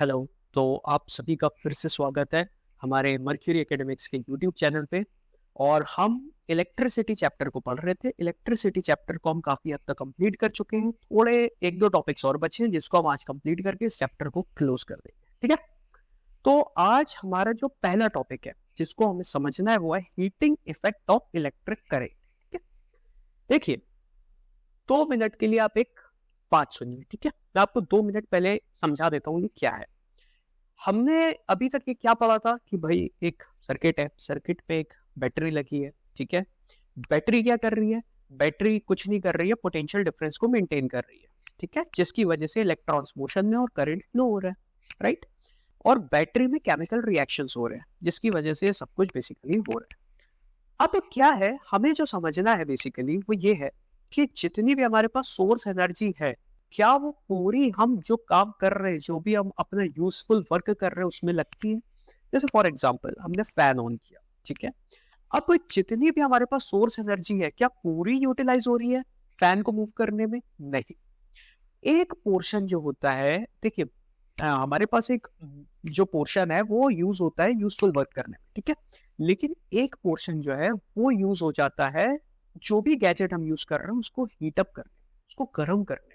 Hello. तो आप सभी का फिर से स्वागत है हमारे मर्क्यूरी एकेडमिक्स के यूट्यूब चैनल पे। और हम इलेक्ट्रिसिटी चैप्टर को पढ़ रहे थे। इलेक्ट्रिसिटी चैप्टर को हम काफी हद तक कंप्लीट कर चुके हैं। थोड़े एक दो टॉपिक्स और बचे हैं जिसको हम आज कंप्लीट करके इस चैप्टर को क्लोज कर देंगे। ठीक है, तो आज हमारा जो पहला टॉपिक है जिसको हमें समझना है वो है heating effect of electric current. ठीक है, देखिए 2 मिनट के लिए आप एक बात सुनिए। ठीक है, मैं आपको 2 मिनट पहले समझा देता हूँ ये क्या है। हमने अभी तक ये क्या पढ़ा था कि भाई एक सर्किट है, सर्किट पे एक बैटरी लगी है। ठीक है, बैटरी क्या कर रही है? बैटरी कुछ नहीं कर रही है, पोटेंशियल डिफरेंस को मेंटेन कर रही है। ठीक है, जिसकी वजह से इलेक्ट्रॉन्स मोशन में और करंट फ्लो हो रहा है, राइट। और बैटरी में केमिकल रिएक्शंस हो रहे हैं जिसकी वजह से सब कुछ बेसिकली हो रहा है। अब क्या है, हमें जो समझना है बेसिकली वो ये है कि जितनी भी हमारे पास सोर्स एनर्जी है, क्या वो पूरी हम जो काम कर रहे हैं, जो भी हम अपना यूजफुल वर्क कर रहे हैं उसमें लगती है। जैसे फॉर एग्जांपल हमने फैन ऑन किया। ठीक है, अब जितनी भी हमारे पास सोर्स एनर्जी है क्या पूरी यूटिलाइज हो रही है फैन को मूव करने में? नहीं। एक पोर्शन जो होता है, देखिए हमारे पास एक जो पोर्शन है वो यूज होता है यूजफुल वर्क करने में। ठीक है, लेकिन एक पोर्शन जो है वो यूज हो जाता है जो भी गैजेट हम यूज कर रहे हैं उसको हीट अप करने में, उसको गर्म करने में।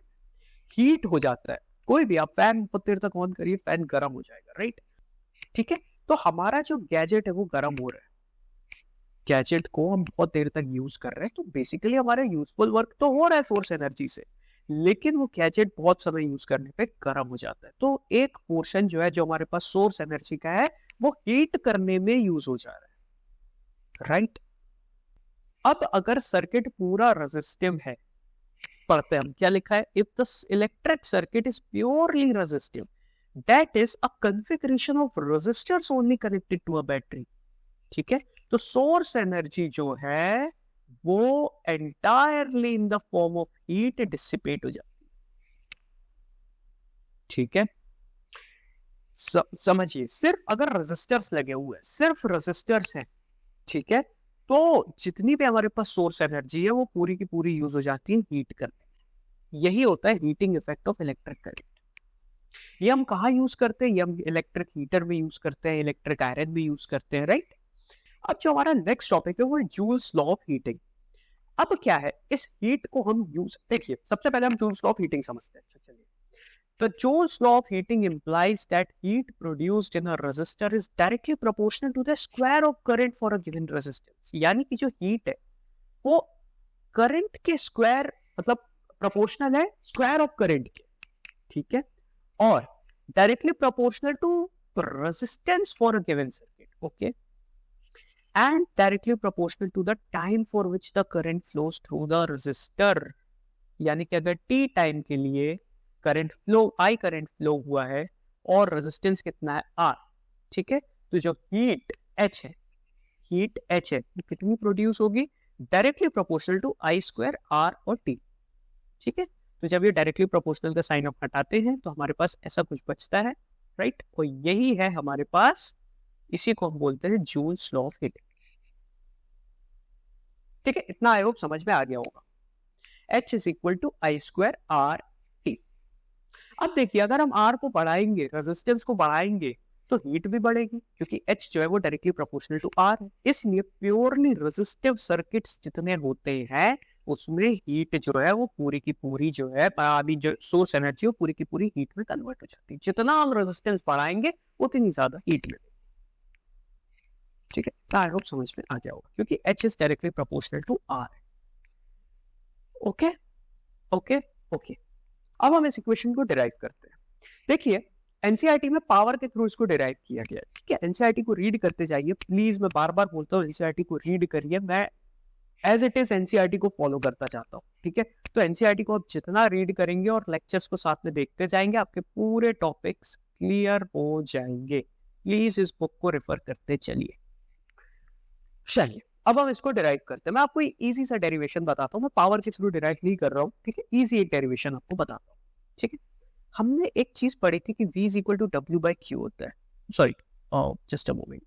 हीट हो जाता है, कोई भी आप फैन बहुत देर तक ऑन करिए फैन गर्म हो जाएगा, राइट। ठीक है, तो हमारा जो गैजेट है वो गर्म हो रहा है, गैजेट को हम बहुत देर तक यूज कर रहे हैं, तो बेसिकली हमारा यूजफुल वर्क तो हो रहा है सोर्स एनर्जी से, लेकिन वो गैजेट बहुत समय यूज करने पे गर्म हो जाता है। तो एक पोर्शन जो है जो हमारे पास सोर्स एनर्जी का है वो हीट करने में यूज हो जा रहा है, राइट। अब अगर सर्किट पूरा रेजिस्टिव है, पढ़ते हैं हम क्या लिखा है, if the electric circuit is purely resistive that is a configuration of resistors only connected to a battery. ठीक है, तो सोर्स एनर्जी जो है वो entirely in the form of heat dissipate हो जाती है। ठीक है, समझिए, सिर्फ अगर रेजिस्टर्स लगे हुए हैं, सिर्फ रेजिस्टर्स हैं, ठीक है, तो जितनी भी हमारे पास सोर्स एनर्जी है वो पूरी की पूरी यूज हो जाती है हीट करने में। यही होता है heating effect of electric current. ये हम कहाँ यूज करते हैं? ये हम इलेक्ट्रिक हीटर में यूज करते हैं, इलेक्ट्रिक आयरन में यूज करते हैं, राइट। अब जो हमारा नेक्स्ट टॉपिक है वो है जूल्स लॉ ऑफ हीटिंग। अब क्या है, इस हीट को हम यूज, देखिए सबसे पहले हम जूल्स लॉ ऑफ हीटिंग समझते हैं। अच्छा चलिए, the Joule's law of heating implies that heat produced in a resistor is directly proportional to the square of current for a given resistance। यानी कि जो हीट है वो करंट के स्क्वायर, मतलब प्रोपोर्शनल है स्क्वायर ऑफ करंट के। ठीक है, और directly proportional to resistance for a given circuit. Okay, and directly proportional to the time for which the current flows through the resistor. यानी कि अगर टी टाइम के लिए current flow, I current flow हुआ है और रेजिस्टेंस कितना है आर। ठीक है, तो जो हीट एच है, हीट एच है कितनी प्रोड्यूस होगी? Directly proportional to I square R और टी। ठीक है, तो जब ये डायरेक्टली प्रोपोर्शनल का साइन आप हटाते हैं तो हमारे पास ऐसा कुछ बचता है, राइट। और यही है हमारे पास, इसी को हम बोलते हैं जूल्स लॉ ऑफ हीटिंग। ठीक है, इतना आई होप समझ में आ गया होगा। H is equal to I square R T. अब देखिए अगर हम R को बढ़ाएंगे, रेजिस्टेंस को बढ़ाएंगे, तो हीट भी बढ़ेगी क्योंकि H जो है वो डायरेक्टली प्रोपोर्शनल टू R है। इसलिए प्योरली रेजिस्टिव सर्किट्स जितने होते हैं उसमें हीट जो है वो पूरी की पूरी जो है अभी जो सोर्स एनर्जी वो पूरी की पूरी हीट में कन्वर्ट हो जाती है। जितना हम रेजिस्टेंस बढ़ाएंगे उतनी ज्यादा हीट मिलेगी। ठीक है, आई होप समझ में आ गया होगा क्योंकि H is directly proportional to R। Okay okay okay, अब हम इस इक्वेशन को डिराइव करते हैं। देखिए एनसीईआरटी में पावर के थ्रू इसको डिराइव किया गया है। ठीक है, एनसीईआरटी को रीड करते जाइए प्लीज, मैं बार बार बोलता हूँ एनसीईआरटी को रीड करिए। मैं एज इट इज एनसीईआरटी को फॉलो करता जाता हूँ। ठीक है, तो एनसीईआरटी को आप जितना रीड करेंगे और लेक्चर्स को साथ में देखते जाएंगे आपके पूरे टॉपिक्स क्लियर हो जाएंगे। प्लीज इस बुक को रेफर करते चलिए। चलिए अब हम इसको डिराइव करते हैं। मैं आपको इजी सा डेरिवेशन बताता हूँ, मैं पावर के थ्रू डिराइव नहीं कर रहा हूँ। ठीक है, इजी एक डेरिवेशन आपको बताता हूँ। ठीक है, हमने एक चीज पढ़ी थी कि V is equal to W by Q होता है। Sorry, just a moment,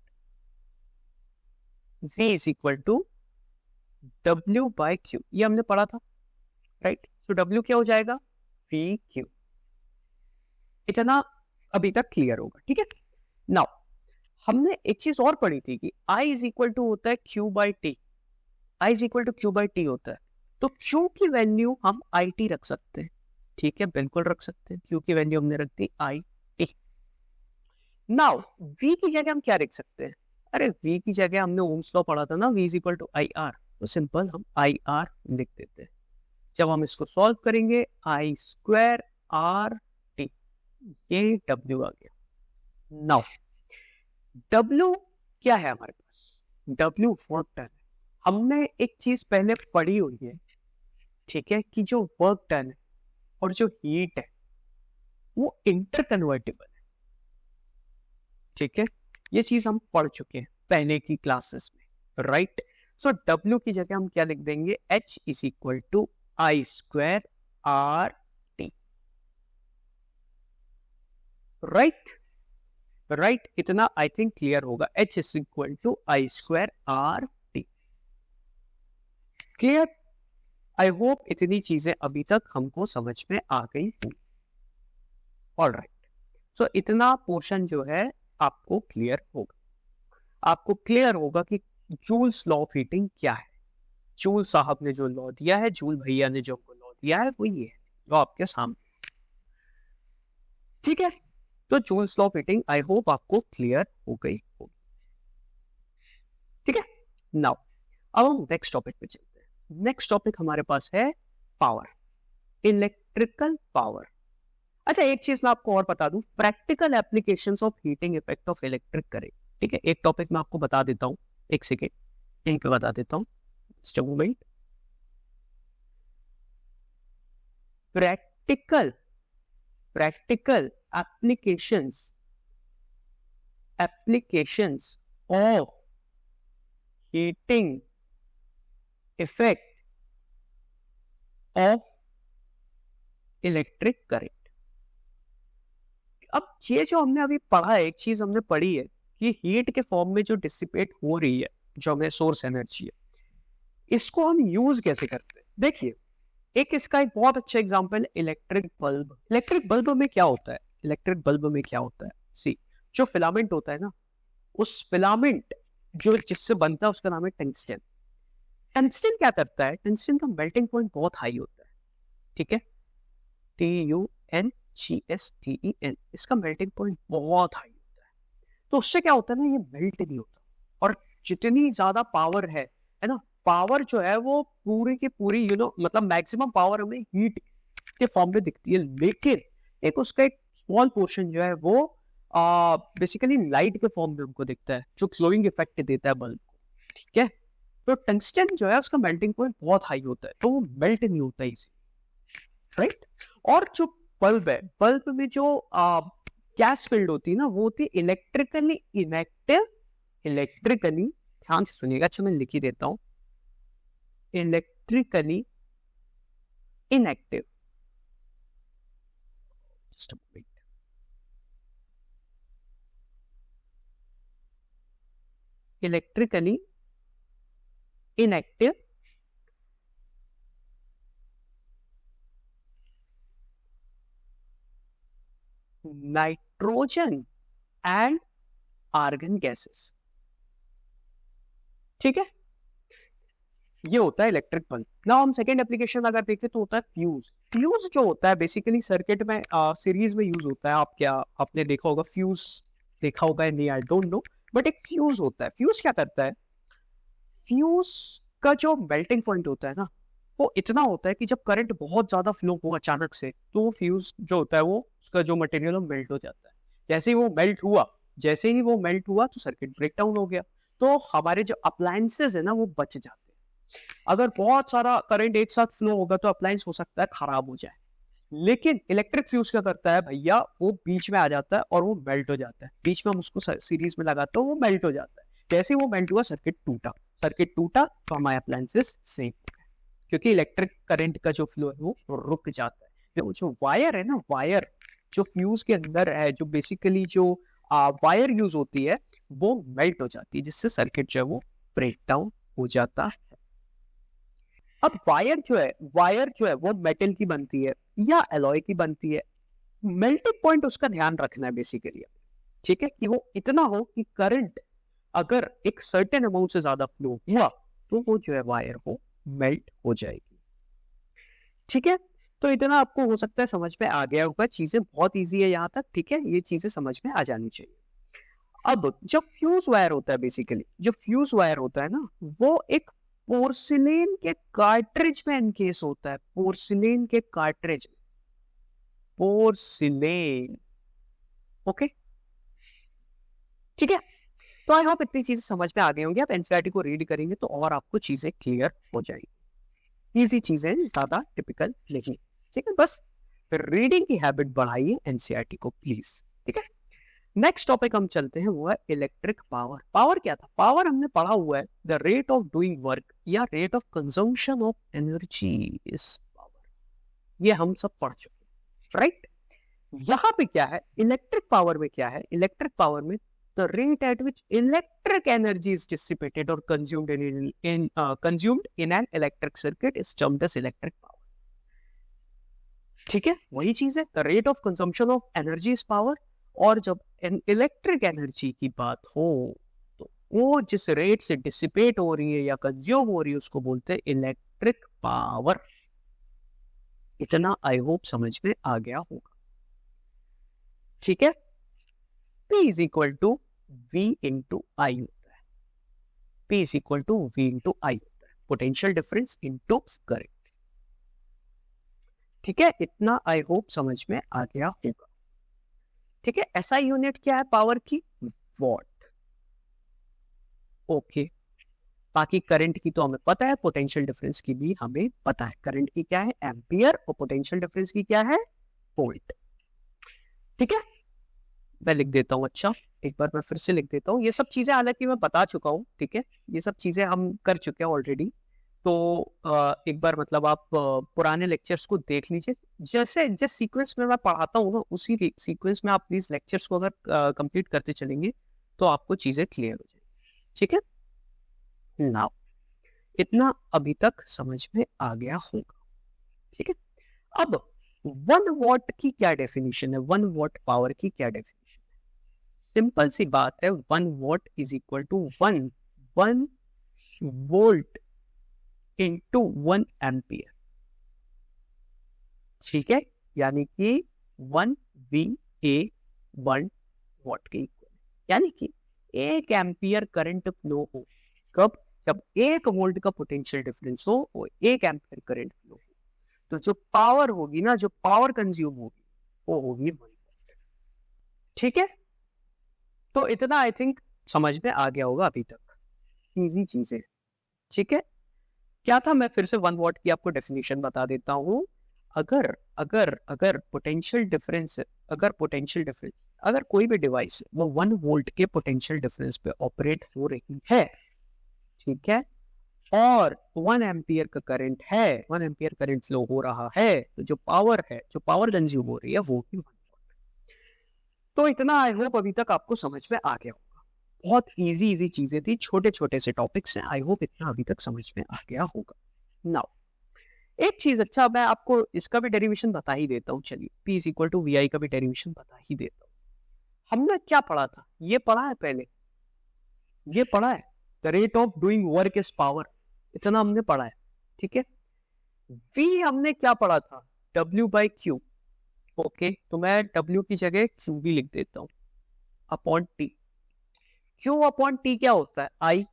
V is equal to W by Q, ये हमने पढ़ा था, राइट। तो W क्या हो जाएगा? V Q. इतना अभी तक क्लियर होगा, ठीक है। नाउ हमने एक चीज और पढ़ी थी कि I इज इक्वल टू होता है Q by T, I is equal to Q by T होता है। तो Q की वैल्यू हम IT रख सकते हैं, ठीक है, बिल्कुल रख सकते हैं। Q की वैल्यू हमने रख दी IT। नाउ V की जगह हम क्या रख सकते हैं? अरे V की जगह हमने ओम्स लॉ पढ़ा था ना, V is equal to IR, तो सिंपल हम IR लिख देते हैं। जब हम इसको सॉल्व करेंगे I स्क्वायर R T, ये W आ गया। नाउ W क्या है हमारे पास? W वर्क डन है। हमने एक चीज पहले पढ़ी हुई है, ठीक है, कि जो वर्क डन है और जो हीट है वो इंटर कन्वर्टेबल है, ठीक है। ये चीज हम पढ़ चुके हैं पहले की क्लासेस में, राइट। सो W की जगह हम क्या लिख देंगे? H is equal to I square R T, right. इतना आई थिंक क्लियर होगा। H is equal to I square R T, clear? I hope इतनी चीजें अभी तक हमको समझ में आ गई होंगी। ऑलराइट, सो इतना पोर्शन जो है आपको क्लियर होगा। आपको क्लियर होगा कि जूल्स लॉ ऑफ हीटिंग क्या है। जूल साहब ने जो लॉ दिया है, जूल भैया ने जो लॉ दिया है, वो ये है जो आपके सामने, ठीक है। तो joules law of heating I hope आपको क्लियर हो गई होगी, ठीक है। नाउ अब हम नेक्स्ट टॉपिक पे चलते हैं। नेक्स्ट टॉपिक हमारे पास है पावर, इलेक्ट्रिकल पावर। अच्छा, एक चीज मैं आपको और बता दूं, practical applications of heating effect of electric current, ठीक है। एक टॉपिक मैं आपको बता देता हूं, एक सेकेंड यहीं पे बता देता हूं, just a moment. Practical applications of heating effect of electric current. अब ये जो हमने अभी पढ़ा है, एक चीज हमने पढ़ी है कि हीट के फॉर्म में जो डिसिपेट हो रही है, जो हमें सोर्स एनर्जी है, इसको हम यूज कैसे करते हैं। देखिए, एक इसका एक बहुत अच्छा example, electric bulb. Electric bulb में क्या होता है? इलेक्ट्रिक बल्ब में क्या होता है? सी, जो फिलामेंट होता है ना, उस फिलामेंट जो जिससे बनता है उसका नाम है टंगस्टन। टंगस्टन क्या करता है? टंगस्टन का मेल्टिंग पॉइंट बहुत हाई होता है, ठीक है, TUNGSTEN, इसका मेल्टिंग पॉइंट बहुत हाई होता है। तो उससे क्या होता है ना, ये मेल्ट नहीं होता, और जितनी ज्यादा पावर है ना, पावर जो है वो पूरी की पूरी मतलब मैक्सिमम पावर हमें हीट के फॉर्म में दिखती है, लेकिन एक उसका एक स्मॉल पोर्शन जो है वो बेसिकली लाइट के फॉर्म में हमको दिखता है, जो ग्लोइंग इफेक्ट देता है बल्ब को, ठीक है। तो टंगस्टन जो है उसका मेल्टिंग पॉइंट बहुत हाई होता है, तो वो मेल्ट नहीं होता इजी, राइट। और जो बल्ब है, बल्ब में जो गैस फील्ड होती है ना, वो होती है इलेक्ट्रिकली इनएक्टिव। इलेक्ट्रिकली, ध्यान से सुनिएगा, अच्छा मैं लिख ही देता हूं, electrically inactive. Just a minute, electrically inactive nitrogen and argon gases, ठीक है। ये होता है इलेक्ट्रिक बल्ब। नाउ हम सेकेंड एप्लीकेशन अगर देखें तो होता है फ्यूज। फ्यूज जो होता है बेसिकली सर्किट में सीरीज में यूज होता है। आप क्या आपने देखा होगा फ्यूज, देखा होगा नहीं, आई डोंट नो, बट एक फ्यूज होता है। फ्यूज क्या करता है? फ्यूज का जो मेल्टिंग पॉइंट होता है ना, वो इतना होता है कि जब करंट बहुत ज्यादा फ्लो हो अचानक से, तो वो फ्यूज जो होता है वो उसका जो मटेरियल मेल्ट हो जाता है। जैसे ही वो मेल्ट हुआ तो सर्किट ब्रेक डाउन हो गया, तो हमारे जो अप्लायंसेस है ना वो बच जाते हैं। अगर बहुत सारा करंट एक साथ फ्लो होगा तो अप्लायंस हो सकता है खराब हो जाए, लेकिन इलेक्ट्रिक फ्यूज क्या करता है भैया, वो बीच में आ जाता है और वो मेल्ट हो जाता है। बीच में हम उसको सीरीज में लगाते हैं, वो मेल्ट हो जाता है। जैसे ही वो मेल्ट हुआ, सर्किट टूटा तो हमारे अप्लायंसेस सेफ हो गए, क्योंकि इलेक्ट्रिक करंट का जो फ्लो है वो रुक जाता है। वो जो वायर है ना, वायर जो फ्यूज के अंदर है, जो बेसिकली जो वायर यूज होती है, वो मेल्ट हो जाती है, जिससे सर्किट जो है वो ब्रेक डाउन हो जाता है। अब वायर जो है वो मेटल की बनती है या एलॉय की बनती है, मेल्टिंग पॉइंट उसका ध्यान रखना है बेसिकली, ठीक है, कि वो इतना हो कि करंट अगर एक सर्टेन अमाउंट से ज्यादा फ्लो हुआ तो वो जो है वायर वो मेल्ट हो जाएगी, ठीक है। तो इतना आपको हो सकता है समझ में आ गया होगा, चीजें बहुत इजी है यहाँ तक, ठीक है, ये चीजें समझ में आ जानी चाहिए। अब जो फ्यूज वायर होता है, बेसिकली जो फ्यूज वायर होता है ना, वो एक पोर्सिलेन के कार्ट्रिज में एनकेस होता है, पोर्सिलेन के कार्ट्रिज में, पोर्सिलेन, ओके, ठीक है। तो आई होप इतनी चीजें समझ में आ गई होंगी। आप एनसीईआरटी को रीड करेंगे तो और आपको चीजें क्लियर हो जाएंगी, इजी चीजें, ज्यादा टिपिकल नहीं, ठीक है। बस रीडिंग की हैबिट बढ़ाइए एनसीईआरटी को प्लीज, ठीक है। नेक्स्ट टॉपिक हम चलते हैं, वो है इलेक्ट्रिक पावर। पावर क्या था? पावर हमने पढ़ा हुआ है the rate of doing work या rate of consumption of energy is power, ये हम सब पढ़ चुके हैं, राइट। यहाँ पे क्या है इलेक्ट्रिक पावर में? क्या है इलेक्ट्रिक पावर में? the rate at which electric energy is dissipated or consumed in an electric circuit is termed as electric power, ठीक है, वही चीज है, the rate of consumption of energy is power। और जब इलेक्ट्रिक एनर्जी की बात हो तो वो जिस रेट से डिसिपेट हो रही है या कंज्यूम हो रही है उसको बोलते हैं इलेक्ट्रिक पावर। इतना आई होप समझ में आ गया होगा, ठीक है। P is equal to V into I होता है, P is equal to V into I होता है, पोटेंशियल डिफरेंस इनटू करंट, ठीक है। इतना आई होप समझ में आ गया होगा, ठीक है। SI यूनिट क्या है पावर की? What, okay. बाकी करंट की तो हमें पता है, पोटेंशियल डिफरेंस की भी हमें पता है। करंट की क्या है? एम्पियर, और पोटेंशियल डिफरेंस की क्या है? वोल्ट, ठीक है। मैं लिख देता हूँ, अच्छा एक बार मैं फिर से लिख देता हूँ। ये सब चीजें हालांकि मैं बता चुका हूँ, ठीक है, ये सब चीजें हम कर चुके हैं ऑलरेडी। तो एक बार मतलब आप पुराने लेक्चर्स को देख लीजिए, जैसे जिस सीक्वेंस में मैं पढ़ाता हूँ ना उसी सीक्वेंस में आप प्लीज लेक्चर्स को अगर कंप्लीट करते चलेंगे तो आपको चीजें क्लियर हो जाएंगी, ठीक है। नाउ इतना अभी तक समझ में आ गया होगा, ठीक है। अब 1 वॉट की क्या डेफिनेशन है? 1 वॉट पावर की क्या डेफिनेशन है? सिंपल सी बात है, 1 watt is equal to 1 volt into 1 ampere, ठीक है। यानी कि 1 VA 1 वॉट के इक्वल, यानी कि 1 एम्पियर करंट फ्लो हो, कब? जब 1 वोल्ट का पोटेंशियल डिफरेंस हो और 1 एम्पियर करंट फ्लो हो, तो जो पावर होगी ना, जो पावर कंज्यूम होगी वो होगी 1 वॉट, ठीक है। तो इतना आई थिंक समझ में आ गया होगा अभी तक, इजी चीजें, ठीक है। क्या था, मैं फिर से 1 वॉट की आपको डेफिनेशन बता देता हूं। अगर अगर अगर पोटेंशियल डिफरेंस अगर कोई भी डिवाइस वो 1 वोल्ट के पोटेंशियल डिफरेंस पे ऑपरेट हो रही है, ठीक है, और 1 एम्पियर का करंट है, 1 एम्पियर करंट फ्लो हो रहा है, तो जो पावर है, जो पावर कंज्यूम हो रही है वो भी 1 वॉट। तो इतना आई होप अभी तक आपको समझ में आ गया होगा। बहुत इजी चीजें थी, छोटे छोटे से टॉपिक्स हैं, आई होप इतना अभी तक समझ में आ गया होगा। नाउ एक चीज, अच्छा मैं आपको इसका भी डेरिवेशन बता ही देता हूँ, चलिए P is equal to VI का भी डेरिवेशन बता ही देता हूँ। हमने क्या पढ़ा था? ये पढ़ा है पहले, ये पढ़ा है, the rate of doing work is power, इतना हमने पढ़ा है, ठीक है। V हमने क्या पढ़ा था? W/Q, okay. तो मैं W की जगह QV लिख देता हूँ upon T। Q upon T क्या होता है? I,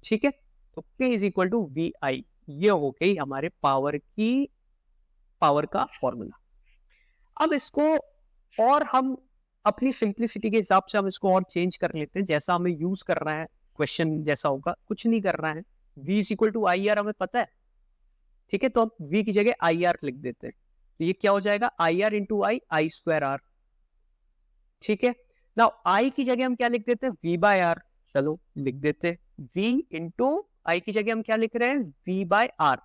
ठीक है। तो P is equal to VI, ये हो गई हमारे पावर का फॉर्मूला। अब इसको और हम अपनी सिंप्लिसिटी के हिसाब से हम इसको और चेंज कर लेते हैं, जैसा हमें यूज करना है, क्वेश्चन जैसा होगा, कुछ नहीं करना है। V is equal to IR हमें पता है, ठीक है, तो हम V की जगह IR लिख देते हैं, तो ये क्या हो जाएगा? IR into I square R, ठीक है। नाउ I की जगह हम क्या लिख देते हैं? V/R, चलो लिख देते हैं, V इंटू I की जगह हम क्या लिख रहे हैं? V/R,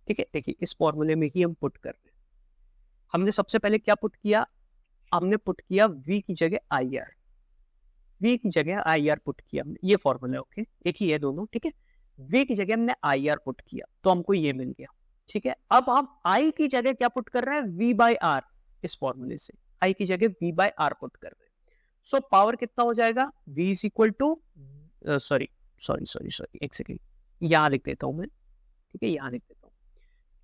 ठीक है। देखिए इस फॉर्मूले में ही हम पुट कर रहे हैं। हमने सबसे पहले क्या पुट किया? हमने पुट किया V की जगह IR, V की जगह IR पुट किया हमने, ये फॉर्मूला, ओके, एक ही है दोनों, ठीक है। V की जगह हमने IR पुट किया तो हमको ये मिल गया, ठीक है, अब हम I की जगह क्या पुट कर रहे हैं, V बाय R, इस फॉर्मूले से I की जगह V बाय R पुट कर रहे हैं। सो पावर कितना हो जाएगा, V is equal to, sorry एक सेकेंड, यहां लिख देता हूं मैं, ठीक है, यहां लिख देता हूं,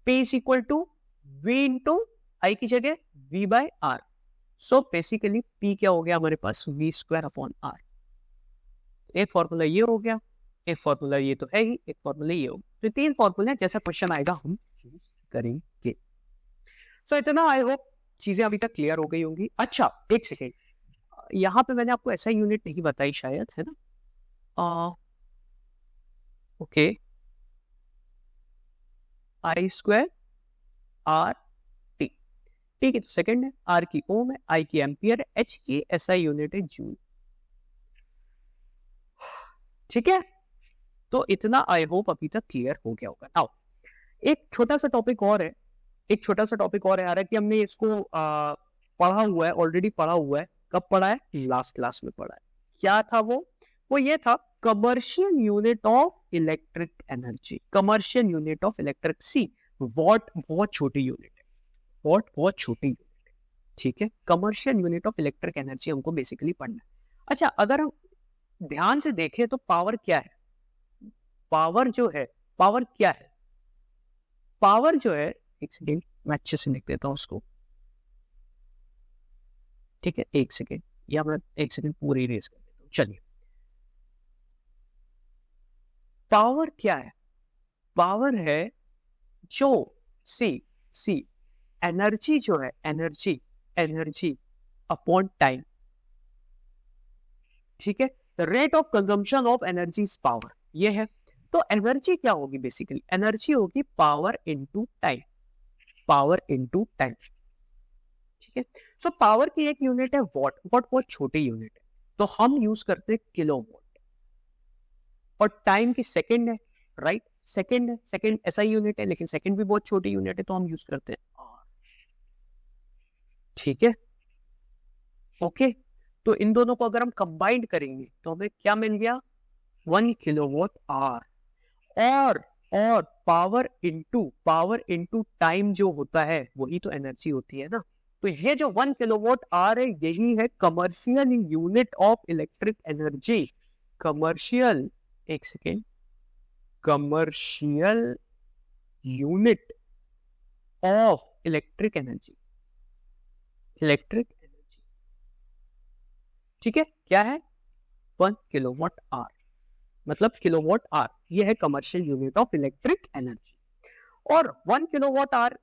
P is equal to V into I की जगह V by R। So basically P क्या हो गया हमारे पास, V स्क्वायर अपॉन R। एक फॉर्मूला ये हो गया, एक फॉर्मूला ये तो है ही, एक फॉर्मूला ये हो गया, तो तीन फॉर्मूले जैसा क्वेश्चन आएगा हम यूज करेंगे। सो इतना आई होप चीजें अभी तक क्लियर हो गई होंगी। अच्छा एक सेकेंड, यहाँ पे मैंने आपको ऐसा यूनिट नहीं बताई शायद, है ना, okay, I square R T, ठीक है, तो सेकंड है, R की ओम है, I की एम्पियर है, H की SI यूनिट है जूल, ठीक है। तो इतना आई होप अभी तक क्लियर हो गया होगा। नाउ एक छोटा सा टॉपिक और है, एक छोटा सा टॉपिक और है यार, कि हमने इसको पढ़ा हुआ है, ऑलरेडी पढ़ा हुआ है। कब पढ़ा है, लास्ट क्लास में पढ़ा है। क्या था वो ये था commercial unit of electric energy, commercial unit of electric, see what बहुत छोटी यूनिट है, वॉट बहुत छोटी यूनिट है, ठीक है। Commercial unit of electric energy हमको बेसिकली पढ़ना है। अच्छा अगर हम ध्यान से देखें तो पावर क्या है, पावर जो है, पावर क्या है, पावर जो है, एक सेकेंड मैं अच्छे से लिख देता हूं उसको, ठीक है, एक सेकेंड, या मैं एक सेकेंड पूरी इरेज कर देता हूं। चलिए पावर क्या है, पावर है जो सी एनर्जी जो है, एनर्जी अपॉन टाइम, ठीक है, rate of consumption of energy is power, ये है। तो एनर्जी क्या होगी, बेसिकली एनर्जी होगी power into time, power into time, ठीक है। सो पावर की एक यूनिट है वॉट, वॉट बहुत छोटी यूनिट है, तो हम यूज करते हैं किलो वॉट, और टाइम की सेकंड है, राइट, सेकंड है, सेकंड ऐसा यूनिट है, लेकिन सेकंड भी बहुत छोटी यूनिट है, तो हम यूज करते हैं आर, ठीक है, ओके। तो इन दोनों को अगर हम कंबाइंड करेंगे तो हमें क्या मिल गया, 1 किलोवाट आवर, और पावर इनटू टाइम जो होता है वही तो एनर्जी होती है ना। तो ये जो 1 किलोवाट आवर है यही है commercial unit of electric energy, commercial, एक second, commercial unit of electric energy, electric energy, ठीक है, क्या है 1 किलोवाट आवर, मतलब किलोवाट आवर, ये है commercial unit of electric energy. और 1 किलोवाट आवर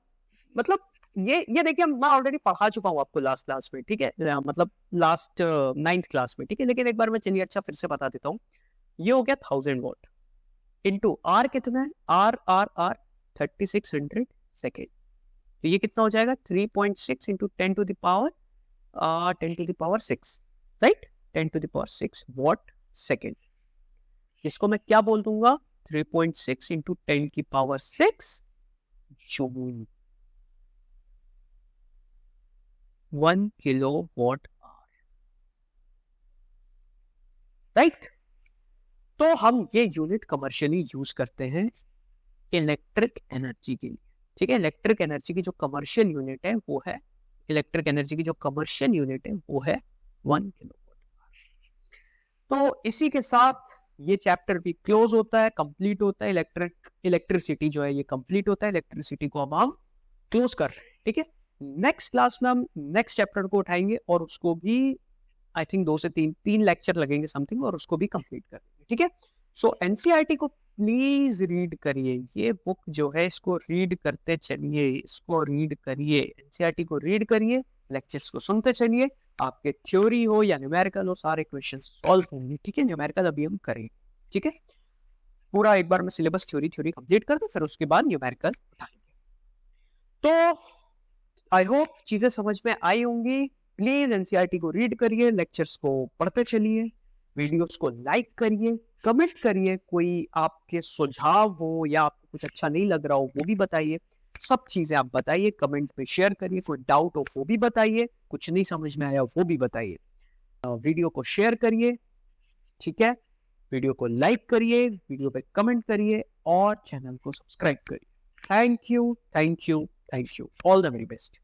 मतलब ये देखिए मैं ऑलरेडी पढ़ा चुका हूं आपको लास्ट क्लास में, ठीक है, मतलब लास्ट 9th क्लास में, ठीक है, लेकिन एक बार मैं चलिए अच्छा फिर से बता देता हूं। ये हो गया 1000 वॉट इनटू आर, कितना है, आर 3600 सेकेंड, तो ये कितना हो जाएगा 3.6 into 10 to the power 6, right, 10 to the power 6 watt second, जिसको मैं क्या बोल दूंगा 3.6 इंटू 10 की power 6 joule, 1 kilowatt hour, right. तो हम ये यूनिट कमर्शियली यूज करते हैं इलेक्ट्रिक एनर्जी के लिए, ठीक है। इलेक्ट्रिक एनर्जी की जो कमर्शियल यूनिट है वो है, इलेक्ट्रिक एनर्जी की जो कमर्शियल यूनिट है वो है 1 किलोवाट आवर। तो इसी के साथ ये चैप्टर भी क्लोज होता है, कंप्लीट होता है, इलेक्ट्रिसिटी जो है ये कंप्लीट होता है, इलेक्ट्रिसिटी को अब हम क्लोज कर रहे हैं, ठीक है। नेक्स्ट क्लास में हम नेक्स्ट चैप्टर को उठाएंगे और उसको भी आई थिंक 2 से 3 लेक्चर लगेंगे समथिंग, और उसको भी कंप्लीट करेंगे, ठीक है। सो एनसीईआरटी को प्लीज रीड करिए, ये बुक जो है इसको रीड करते चलिए, इसको रीड करिए, एनसीईआरटी को रीड करिए, लेक्चर्स को सुनते चलिए, आपके थ्योरी हो या न्यूमेरिकल हो सारे क्वेश्चन सॉल्व होंगे, ठीक है। न्यूमेरिकल अभी हम करेंगे, ठीक है, पूरा एक बार में सिलेबस थ्योरी कंप्लीट कर दो, फिर उसके बाद न्यूमेरिकल उठाएंगे। तो आई होप चीजें समझ में आई होंगी। प्लीज एनसीईआरटी को रीड करिए, लेक्चर्स को पढ़ते चलिए, वीडियोस को लाइक करिए, कमेंट करिए, कोई आपके सुझाव हो या आपको कुछ अच्छा नहीं लग रहा हो वो भी बताइए, सब चीजें आप बताइए, कमेंट पे शेयर करिए, कोई डाउट हो वो भी बताइए, कुछ नहीं समझ में आया वो भी बताइए, वीडियो को शेयर करिए, ठीक है, वीडियो को लाइक करिए, वीडियो पे कमेंट करिए और चैनल को सब्सक्राइब करिए, thank you, thank you, thank you, all the very best.